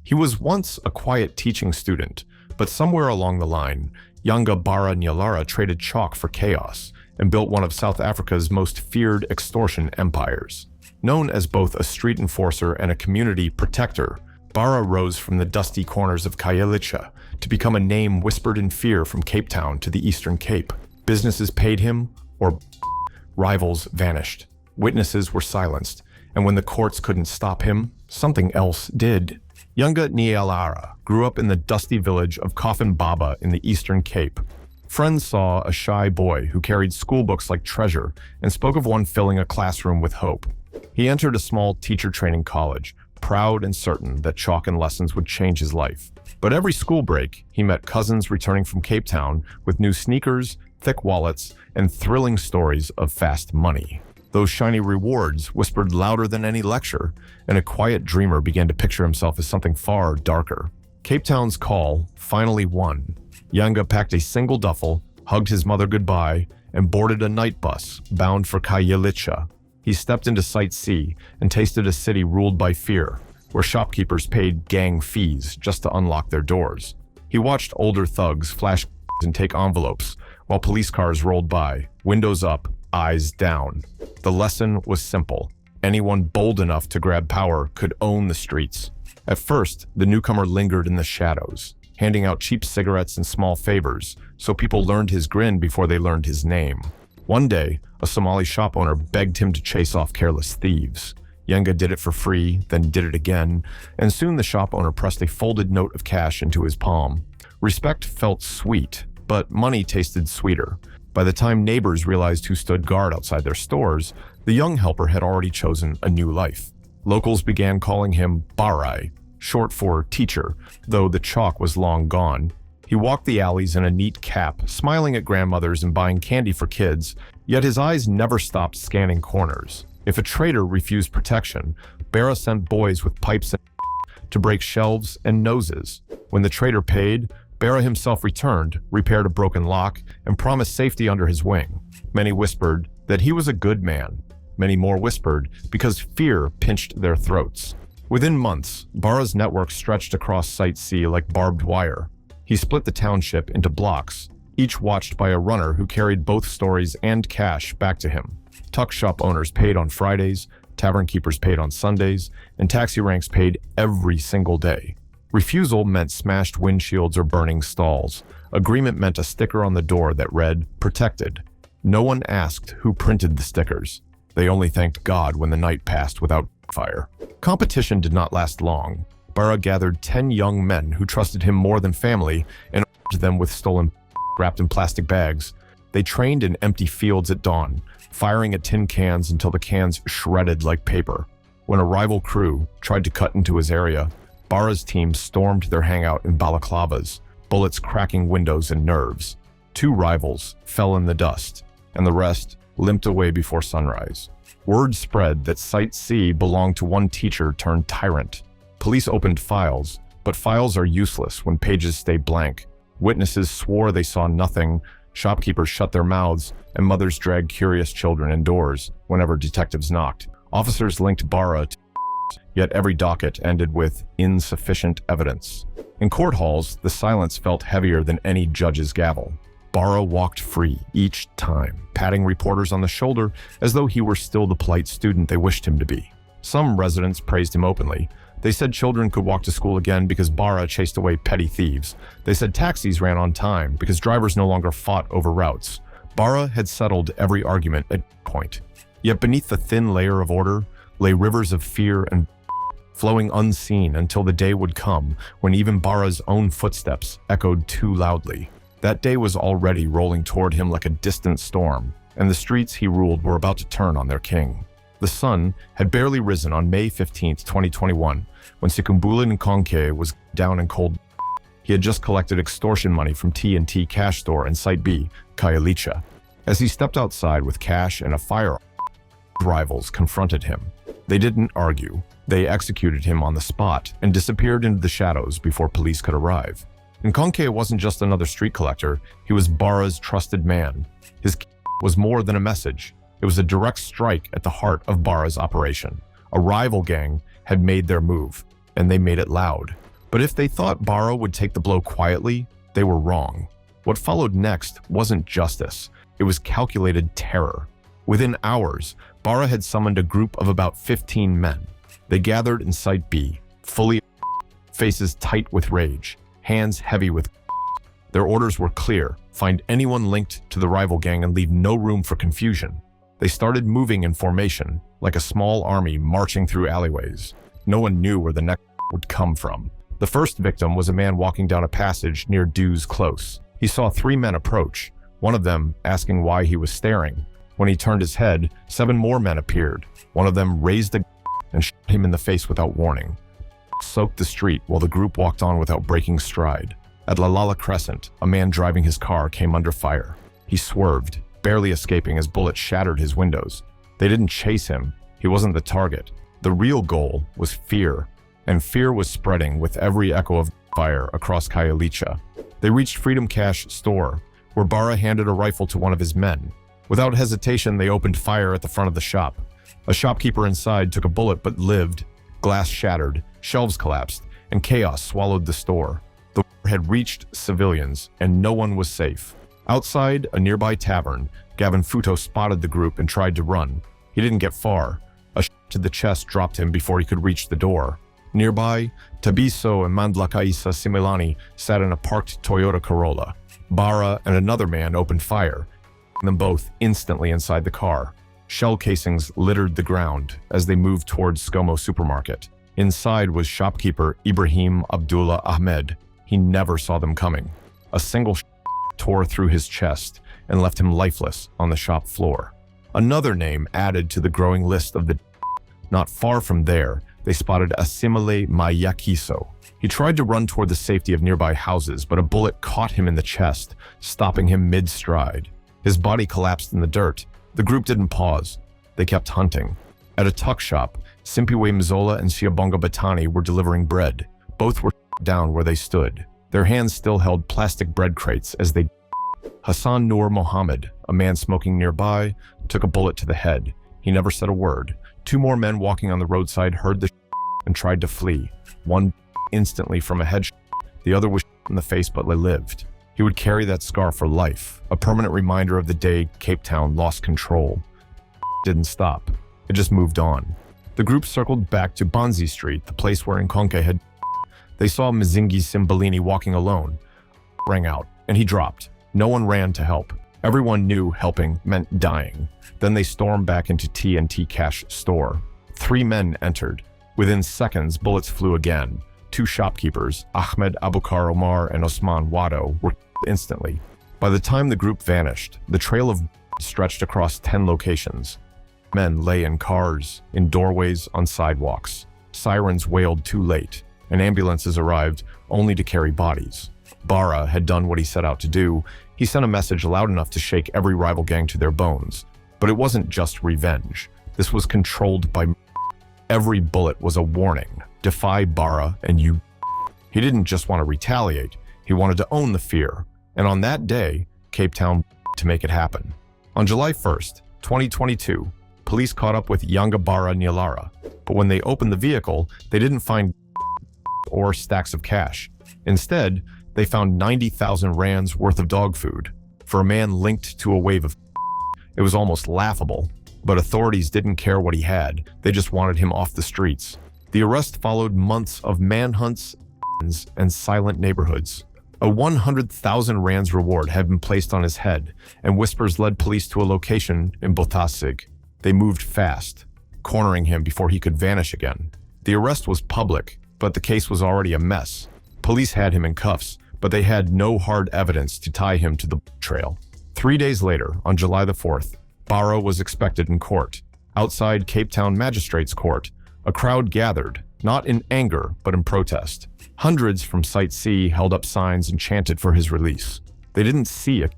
He was once a quiet teaching student, but somewhere along the line, Yanga Bara Nyalara traded chalk for chaos and built one of South Africa's most feared extortion empires. Known as both a street enforcer and a community protector, Bara rose from the dusty corners of Khayelitsha to become a name whispered in fear from Cape Town to the Eastern Cape. Businesses paid him, or rivals vanished. Witnesses were silenced, and when the courts couldn't stop him, something else did. Yanga Nyalara grew up in the dusty village of Coffin Baba in the Eastern Cape. Friends saw a shy boy who carried schoolbooks like treasure and spoke of one filling a classroom with hope. He entered a small teacher training college, proud and certain that chalk and lessons would change his life. But every school break, he met cousins returning from Cape Town with new sneakers, thick wallets, and thrilling stories of fast money. Those shiny rewards whispered louder than any lecture, and a quiet dreamer began to picture himself as something far darker. Cape Town's call finally won. Yanga packed a single duffel, hugged his mother goodbye, and boarded a night bus bound for Khayelitsha. He stepped into Site C and tasted a city ruled by fear, where shopkeepers paid gang fees just to unlock their doors. He watched older thugs flash and take envelopes, while police cars rolled by, windows up, eyes down. The lesson was simple. Anyone bold enough to grab power could own the streets. At first, the newcomer lingered in the shadows, handing out cheap cigarettes and small favors, so people learned his grin before they learned his name. One day, a Somali shop owner begged him to chase off careless thieves. Yanga did it for free, then did it again, and soon the shop owner pressed a folded note of cash into his palm. Respect felt sweet, but money tasted sweeter. By the time neighbors realized who stood guard outside their stores, the young helper had already chosen a new life. Locals began calling him Barai, short for teacher, though the chalk was long gone. He walked the alleys in a neat cap, smiling at grandmothers and buying candy for kids, yet his eyes never stopped scanning corners. If a trader refused protection, Bara sent boys with pipes to break shelves and noses. When the trader paid, Bara himself returned, repaired a broken lock, and promised safety under his wing. Many whispered that he was a good man. Many more whispered because fear pinched their throats. Within months, Bara's network stretched across Site C like barbed wire. He split the township into blocks, each watched by a runner who carried both stories and cash back to him. Tuck shop owners paid on Fridays, tavern keepers paid on Sundays, and taxi ranks paid every single day. Refusal meant smashed windshields or burning stalls. Agreement meant a sticker on the door that read, "Protected." No one asked who printed the stickers. They only thanked God when the night passed without fire. Competition did not last long. Bara gathered 10 young men who trusted him more than family and armed them with stolen wrapped in plastic bags. They trained in empty fields at dawn, firing at tin cans until the cans shredded like paper. When a rival crew tried to cut into his area, Bara's team stormed their hangout in balaclavas, bullets cracking windows and nerves. 2 rivals fell in the dust, and the rest limped away before sunrise. Word spread that Site C belonged to one teacher turned tyrant. Police opened files, but files are useless when pages stay blank. Witnesses swore they saw nothing, shopkeepers shut their mouths, and mothers dragged curious children indoors whenever detectives knocked. Officers linked Bara to yet every docket ended with insufficient evidence. In court halls, the silence felt heavier than any judge's gavel. Bara walked free each time, patting reporters on the shoulder as though he were still the polite student they wished him to be. Some residents praised him openly. They said children could walk to school again because Bara chased away petty thieves. They said taxis ran on time because drivers no longer fought over routes. Bara had settled every argument at point. Yet beneath the thin layer of order lay rivers of fear and flowing unseen until the day would come when even Bara's own footsteps echoed too loudly. That day was already rolling toward him like a distant storm, and the streets he ruled were about to turn on their king. The sun had barely risen on May 15, 2021, when Sikumbula Nkonke was down and cold. He had just collected extortion money from T&T Cash Store in Site B, Khayelitsha. As he stepped outside with cash and a firearm, rivals confronted him. They didn't argue. They executed him on the spot and disappeared into the shadows before police could arrive. Nkonke wasn't just another street collector, he was Bara's trusted man. His was more than a message. It was a direct strike at the heart of Bara's operation. A rival gang had made their move, and they made it loud. But if they thought Bara would take the blow quietly, they were wrong. What followed next wasn't justice. It was calculated terror. Within hours, Bara had summoned a group of about 15 men. They gathered in Site B, fully faces tight with rage, hands heavy with. Their orders were clear: find anyone linked to the rival gang and leave no room for confusion. They started moving in formation, like a small army marching through alleyways. No one knew where the next would come from. The first victim was a man walking down a passage near Dew's Close. He saw 3 men approach, one of them asking why he was staring. When he turned his head, 7 more men appeared. One of them raised a and shot him in the face without warning. Soaked the street while the group walked on without breaking stride. At Lalala Crescent, a man driving his car came under fire. He swerved, barely escaping as bullets shattered his windows. They didn't chase him. He wasn't the target. The real goal was fear, and fear was spreading with every echo of fire across Khayelitsha. They reached Freedom Cash store, where Bara handed a rifle to one of his men. Without hesitation, they opened fire at the front of the shop. A shopkeeper inside took a bullet but lived. Glass shattered, shelves collapsed, and chaos swallowed the store. The war had reached civilians, and no one was safe. Outside a nearby tavern, Gavin Futo spotted the group and tried to run. He didn't get far. A shot to the chest dropped him before he could reach the door. Nearby, Tabiso and Mandlakaisa Similani sat in a parked Toyota Corolla. Bara and another man opened fire, them both instantly inside the car. Shell casings littered the ground as they moved towards ScoMo supermarket. Inside was shopkeeper Ibrahim Abdullah Ahmed. He never saw them coming. A single tore through his chest and left him lifeless on the shop floor. Another name added to the growing list of the. Not far from there, they spotted Asimile Mayakiso. He tried to run toward the safety of nearby houses, but a bullet caught him in the chest, stopping him mid-stride. His body collapsed in the dirt. The group didn't pause. They kept hunting. At a tuck shop, Simpiwe Mzola and Siabonga Batani were delivering bread. Both were down where they stood. Their hands still held plastic bread crates as they. Hassan Noor Mohammed, a man smoking nearby, took a bullet to the head. He never said a word. 2 more men walking on the roadside heard the and tried to flee. One instantly from a head. The other was in the face, but they lived. He would carry that scar for life, a permanent reminder of the day Cape Town lost control. Didn't stop. It just moved on. The group circled back to Bonzi Street, the place where Nkonke had. They saw Mzingi Simbalini walking alone. Rang out, and he dropped. No one ran to help. Everyone knew helping meant dying. Then they stormed back into T&T Cash store. 3 men entered. Within seconds, bullets flew again. 2 shopkeepers, Ahmed Abukar Omar and Osman Wado, were instantly. By the time the group vanished, the trail of stretched across 10 locations. Men lay in cars, in doorways, on sidewalks. Sirens wailed too late, and ambulances arrived only to carry bodies. Bara had done what he set out to do. He sent a message loud enough to shake every rival gang to their bones. But it wasn't just revenge. This was controlled by. Every bullet was a warning. Defy Bara and you. He didn't just want to retaliate. He wanted to own the fear. And on that day, Cape Town to make it happen. On July 1st, 2022, police caught up with Yanga Bara Nyalara. But when they opened the vehicle, they didn't find or stacks of cash. Instead, they found 90,000 rands worth of dog food. For a man linked to a wave of. It was almost laughable. But authorities didn't care what he had. They just wanted him off the streets. The arrest followed months of manhunts and silent neighborhoods. A 100,000 rands reward had been placed on his head, and whispers led police to a location in Botasig. They moved fast, cornering him before he could vanish again. The arrest was public, but the case was already a mess. Police had him in cuffs, but they had no hard evidence to tie him to the trail. 3 days later, on July the 4th, Bara was expected in court. Outside Cape Town Magistrates Court, a crowd gathered, not in anger, but in protest. Hundreds from Site C held up signs and chanted for his release. They didn't see a.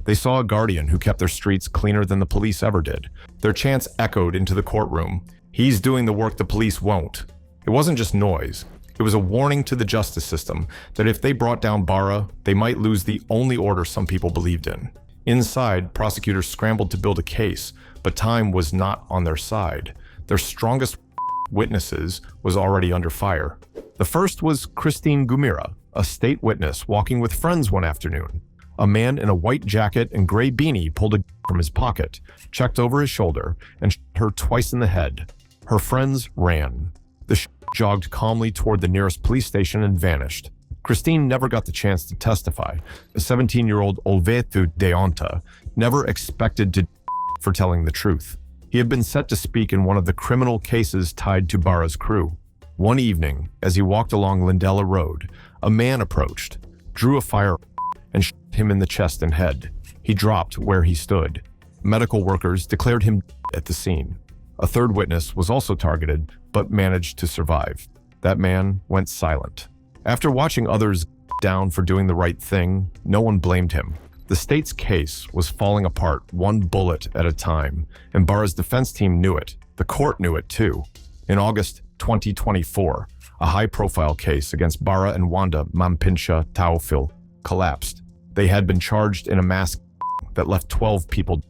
They saw a guardian who kept their streets cleaner than the police ever did. Their chants echoed into the courtroom. He's doing the work the police won't. It wasn't just noise. It was a warning to the justice system that if they brought down Bara, they might lose the only order some people believed in. Inside, prosecutors scrambled to build a case, but time was not on their side. Their strongest witnesses was already under fire. The first was Christine Gumira, a state witness walking with friends one afternoon. A man in a white jacket and gray beanie pulled a from his pocket, checked over his shoulder, and shot her twice in the head. Her friends ran. The jogged calmly toward the nearest police station and vanished. Christine never got the chance to testify. The 17-year-old Olvetu Deonta never expected to for telling the truth. He had been set to speak in one of the criminal cases tied to Bara's crew. One evening, as he walked along Lindela Road, a man approached, drew a fire and shot him in the chest and head. He dropped where he stood. Medical workers declared him at the scene. A third witness was also targeted, but managed to survive. That man went silent. After watching others down for doing the right thing, no one blamed him. The state's case was falling apart one bullet at a time, and Bara's defense team knew it. The court knew it too. In August 2024, a high-profile case against Bara and Wanda Mampinsha Taufil collapsed. They had been charged in a mass that left 12 people,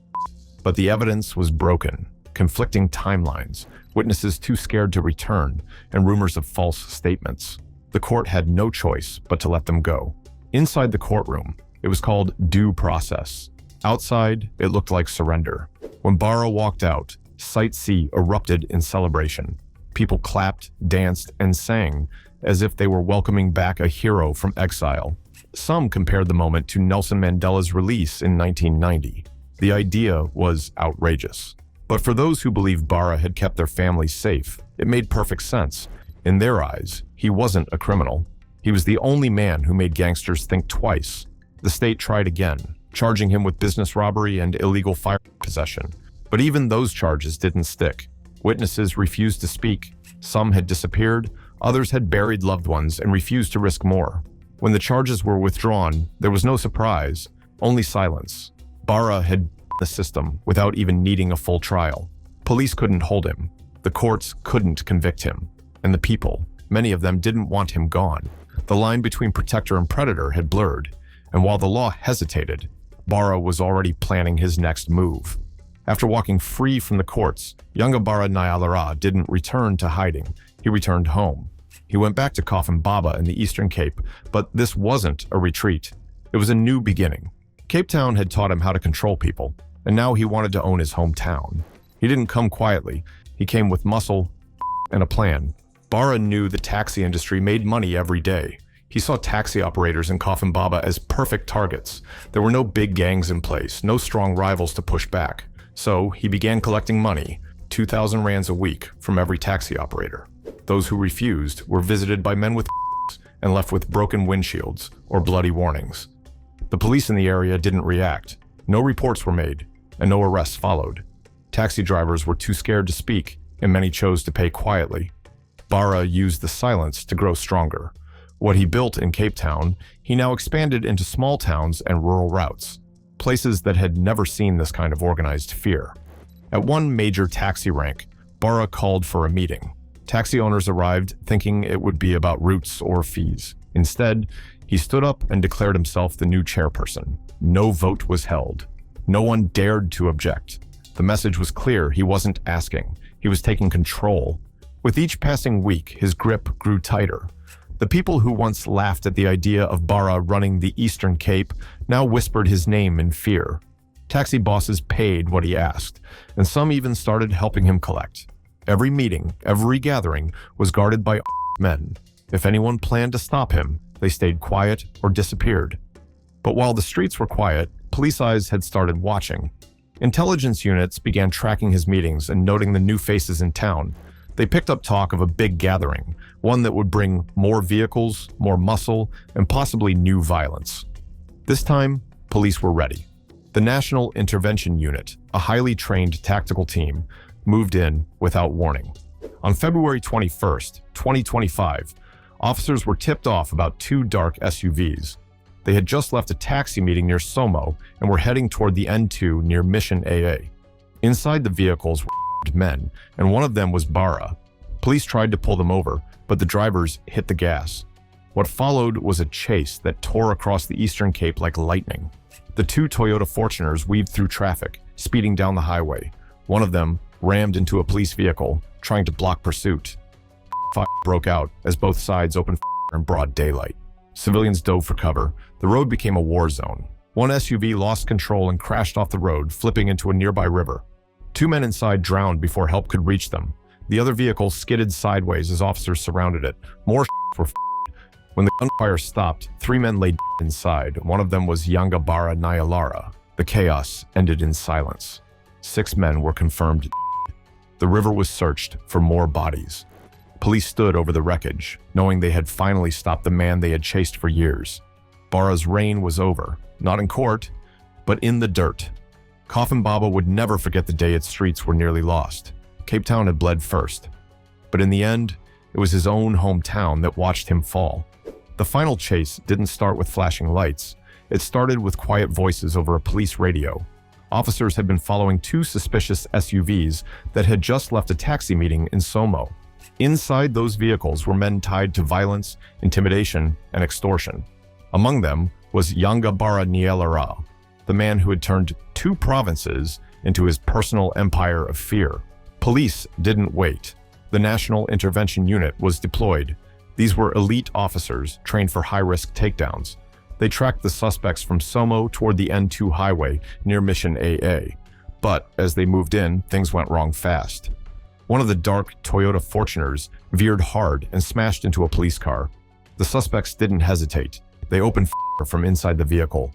but the evidence was broken. Conflicting timelines, witnesses too scared to return, and rumors of false statements. The court had no choice but to let them go. Inside the courtroom, it was called due process. Outside, it looked like surrender. When Bara walked out, Site C erupted in celebration. People clapped, danced, and sang as if they were welcoming back a hero from exile. Some compared the moment to Nelson Mandela's release in 1990. The idea was outrageous. But for those who believed Bara had kept their families safe, it made perfect sense. In their eyes, he wasn't a criminal. He was the only man who made gangsters think twice. The state tried again, charging him with business robbery and illegal fire possession. But even those charges didn't stick. Witnesses refused to speak. Some had disappeared, others had buried loved ones and refused to risk more. When the charges were withdrawn, there was no surprise, only silence. Bara had the system without even needing a full trial. Police couldn't hold him. The courts couldn't convict him. And the people, many of them didn't want him gone. The line between protector and predator had blurred. And while the law hesitated, Bara was already planning his next move. After walking free from the courts, Yanga Bara Nyalara didn't return to hiding. He returned home. He went back to Coffin Baba in the Eastern Cape, but this wasn't a retreat. It was a new beginning. Cape Town had taught him how to control people, and now he wanted to own his hometown. He didn't come quietly. He came with muscle and a plan. Bara knew the taxi industry made money every day. He saw taxi operators in Coffin Baba as perfect targets. There were no big gangs in place, no strong rivals to push back. So he began collecting money, 2,000 rands a week, from every taxi operator. Those who refused were visited by men with and left with broken windshields or bloody warnings. The police in the area didn't react. No reports were made, and no arrests followed. Taxi drivers were too scared to speak, and many chose to pay quietly. Bara used the silence to grow stronger. What he built in Cape Town, he now expanded into small towns and rural routes, places that had never seen this kind of organized fear. At one major taxi rank, Bara called for a meeting. Taxi owners arrived thinking it would be about routes or fees. Instead, he stood up and declared himself the new chairperson. No vote was held. No one dared to object. The message was clear. He wasn't asking. He was taking control. With each passing week, his grip grew tighter. The people who once laughed at the idea of Bara running the Eastern Cape now whispered his name in fear. Taxi bosses paid what he asked, and some even started helping him collect. Every meeting, every gathering was guarded by men. If anyone planned to stop him, they stayed quiet or disappeared. But while the streets were quiet, police eyes had started watching. Intelligence units began tracking his meetings and noting the new faces in town. They picked up talk of a big gathering, one that would bring more vehicles, more muscle, and possibly new violence. This time, police were ready. The National Intervention Unit, a highly trained tactical team, moved in without warning. On February 21st, 2025, officers were tipped off about two dark SUVs. They had just left a taxi meeting near Somo and were heading toward the N2 near Mission AA. Inside the vehicles were men, and one of them was Bara. Police tried to pull them over, but the drivers hit the gas. What followed was a chase that tore across the Eastern Cape like lightning. The two Toyota Fortuners weaved through traffic, speeding down the highway. One of them rammed into a police vehicle, trying to block pursuit. Fire broke out as both sides opened fire in broad daylight. Civilians dove for cover. The road became a war zone. One SUV lost control and crashed off the road, flipping into a nearby river. 2 men inside drowned before help could reach them. The other vehicle skidded sideways as officers surrounded it. More were When the gunfire stopped, 3 men lay inside. One of them was Yanga Bara Nyalara. The chaos ended in silence. 6 men were confirmed. The river was searched for more bodies. Police stood over the wreckage, knowing they had finally stopped the man they had chased for years. Bara's reign was over, not in court, but in the dirt. Coffin Baba would never forget the day its streets were nearly lost. Cape Town had bled first, but in the end, it was his own hometown that watched him fall. The final chase didn't start with flashing lights. It started with quiet voices over a police radio. Officers had been following 2 suspicious SUVs that had just left a taxi meeting in Somo. Inside those vehicles were men tied to violence, intimidation, and extortion. Among them was Yanga Bara Nyalara, the man who had turned 2 provinces into his personal empire of fear. Police didn't wait. The National Intervention Unit was deployed. These were elite officers trained for high-risk takedowns. They tracked the suspects from Somo toward the N2 highway near Mission AA. But as they moved in, things went wrong fast. One of the dark Toyota Fortuners veered hard and smashed into a police car. The suspects didn't hesitate. They opened fire from inside the vehicle,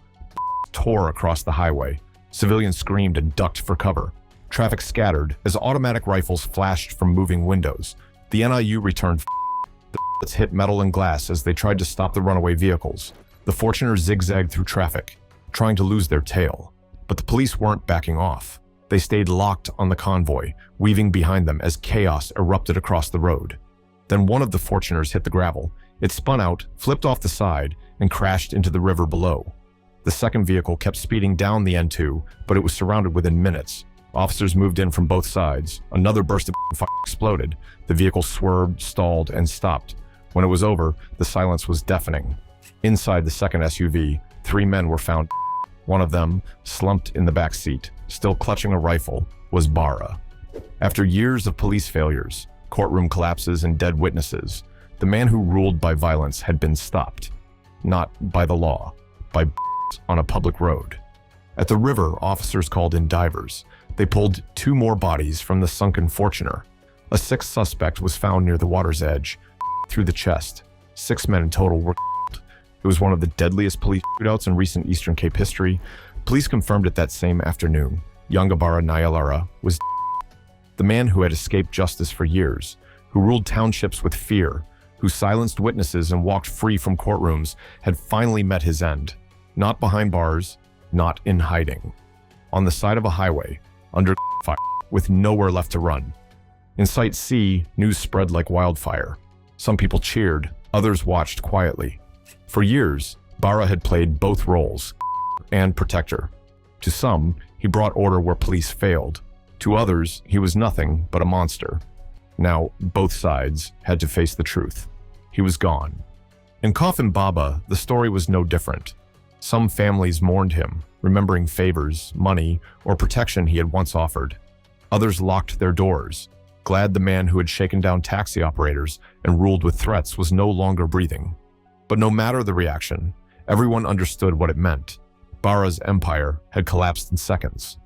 tore across the highway. Civilians screamed and ducked for cover. Traffic scattered as automatic rifles flashed from moving windows. The NIU returned. The bullets hit metal and glass as they tried to stop the runaway vehicles. The Fortuners zigzagged through traffic, trying to lose their tail. But the police weren't backing off. They stayed locked on the convoy, weaving behind them as chaos erupted across the road. Then one of the Fortuners hit the gravel. It spun out, flipped off the side, and crashed into the river below. The second vehicle kept speeding down the N2, but it was surrounded within minutes. Officers moved in from both sides. Another burst of fire exploded. The vehicle swerved, stalled, and stopped. When it was over, the silence was deafening. Inside the second SUV, 3 men were found. One of them, slumped in the back seat, still clutching a rifle, was Bara. After years of police failures, courtroom collapses, and dead witnesses, the man who ruled by violence had been stopped. Not by the law, by on a public road. At the river, officers called in divers. They pulled 2 more bodies from the sunken Fortuner. A 6th suspect was found near the water's edge, through the chest. 6 men in total were killed. It was one of the deadliest police shootouts in recent Eastern Cape history. Police confirmed it that same afternoon. Yanga Bara Nyalara was the man who had escaped justice for years, who ruled townships with fear, who silenced witnesses and walked free from courtrooms, had finally met his end. Not behind bars, not in hiding. On the side of a highway, under fire, with nowhere left to run. In Site C, news spread like wildfire. Some people cheered, others watched quietly. For years, Bara had played both roles, and protector. To some, he brought order where police failed. To others, he was nothing but a monster. Now, both sides had to face the truth. He was gone. In Coffin Baba, the story was no different. Some families mourned him, remembering favors, money, or protection he had once offered. Others locked their doors, glad the man who had shaken down taxi operators and ruled with threats was no longer breathing. But no matter the reaction, everyone understood what it meant. Bara's empire had collapsed in seconds.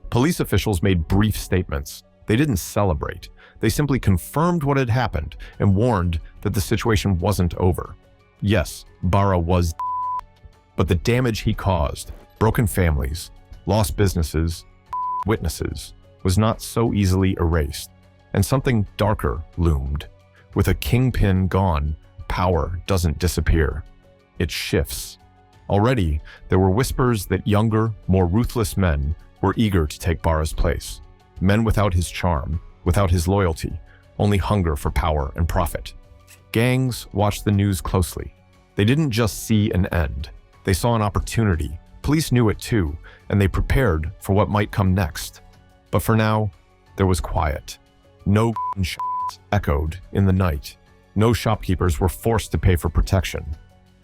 Police officials made brief statements. They didn't celebrate. They simply confirmed what had happened and warned that the situation wasn't over. Yes, Bara was but the damage he caused, broken families, lost businesses, witnesses, was not so easily erased. And something darker loomed. With a kingpin gone, power doesn't disappear. It shifts. Already, there were whispers that younger, more ruthless men were eager to take Bara's place. Men without his charm, without his loyalty, only hunger for power and profit. Gangs watched the news closely. They didn't just see an end. They saw an opportunity. Police knew it too, and they prepared for what might come next. But for now, there was quiet. No shots echoed in the night. No shopkeepers were forced to pay for protection.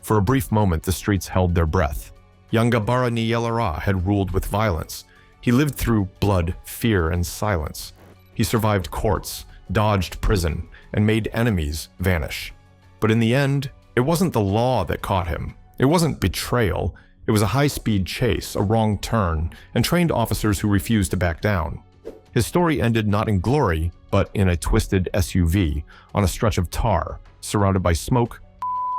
For a brief moment, the streets held their breath. Yanga Bara Nyalara had ruled with violence. He lived through blood, fear, and silence. He survived courts, dodged prison, and made enemies vanish. But in the end, it wasn't the law that caught him. It wasn't betrayal. It was a high-speed chase, a wrong turn, and trained officers who refused to back down. His story ended not in glory, but in a twisted SUV on a stretch of tar, surrounded by smoke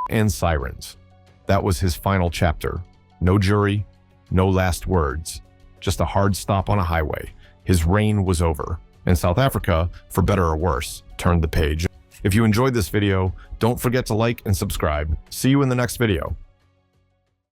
and sirens. That was his final chapter. No jury, no last words, just a hard stop on a highway. His reign was over, and South Africa, for better or worse, turned the page. If you enjoyed this video, don't forget to like and subscribe. See you in the next video.